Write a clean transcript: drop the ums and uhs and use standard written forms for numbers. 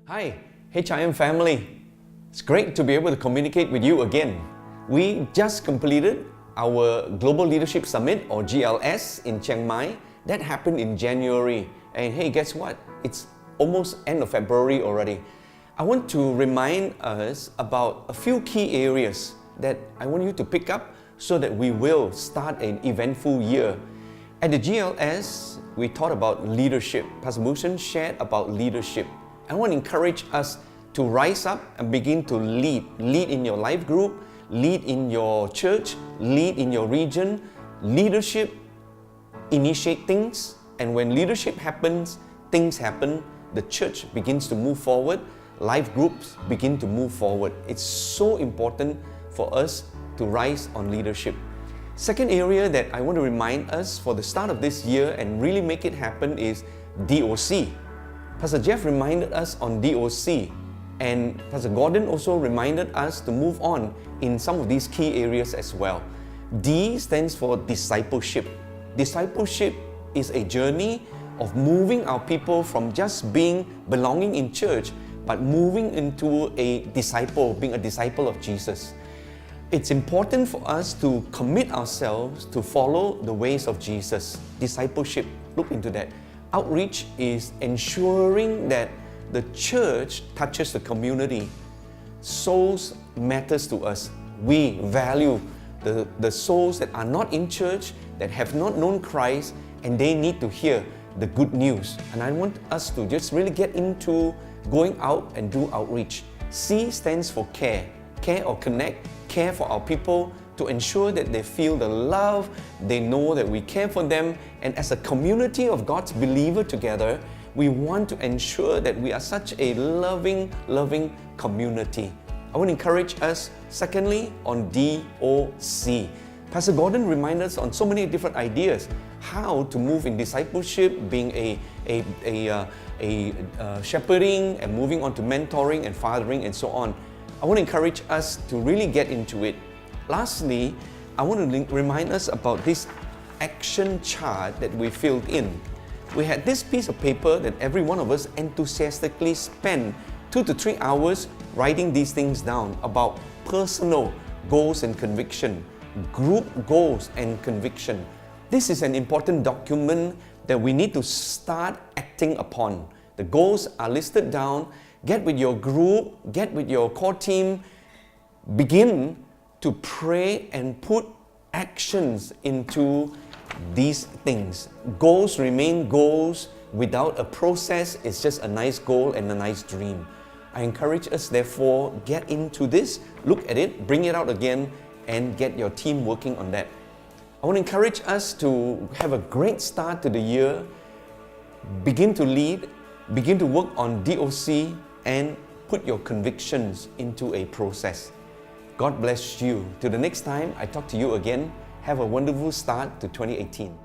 Hi, HIM family. It's great to be able to communicate with you again. We just completed our Global Leadership Summit, or GLS, in Chiang Mai. That happened in January. And hey, guess what? It's almost end of February already. I want to remind us about a few key areas that I want you to pick up so that we will start an eventful year. At the GLS, we taught about leadership. Pastor Bhushan shared about leadership. I want to encourage us to rise up and begin to lead. Lead in your life group, lead in your church, lead in your region. Leadership initiate things, and when leadership happens, things happen. The church begins to move forward. Life groups begin to move forward. It's so important for us to rise on leadership. Second area that I want to remind us for the start of this year and really make it happen is DOC. Pastor Jeff reminded us on DOC, and Pastor Gordon also reminded us to move on in some of these key areas as well. D stands for discipleship. Discipleship is a journey of moving our people from just belonging in church, but moving into a disciple, being a disciple of Jesus. It's important for us to commit ourselves to follow the ways of Jesus. Discipleship, look into that. Outreach is ensuring that the church touches the community. Souls matters to us. We value the souls that are not in church, that have not known Christ, and they need to hear the good news. And I want us to just really get into going out and do outreach. C stands for care. Care or connect. Care for our people, to ensure that they feel the love, they know that we care for them, and as a community of God's believer together, we want to ensure that we are such a loving community. I want to encourage us, secondly, on DOC. Pastor Gordon reminded us on so many different ideas how to move in discipleship, being a shepherding, and moving on to mentoring and fathering and so on. I want to encourage us to really get into it. Lastly, I want to remind us about this action chart that we filled in. We had this piece of paper that every one of us enthusiastically spent 2 to 3 hours writing these things down about personal goals and conviction, group goals and conviction. This is an important document that we need to start acting upon. The goals are listed down. Get with your group, get with your core team, begin to pray and put actions into these things. Goals remain goals. Without a process, it's just a nice goal and a nice dream. I encourage us, therefore, get into this, look at it, bring it out again, and get your team working on that. I want to encourage us to have a great start to the year, begin to lead, begin to work on DOC, and put your convictions into a process. God bless you. Till the next time I talk to you again, have a wonderful start to 2018.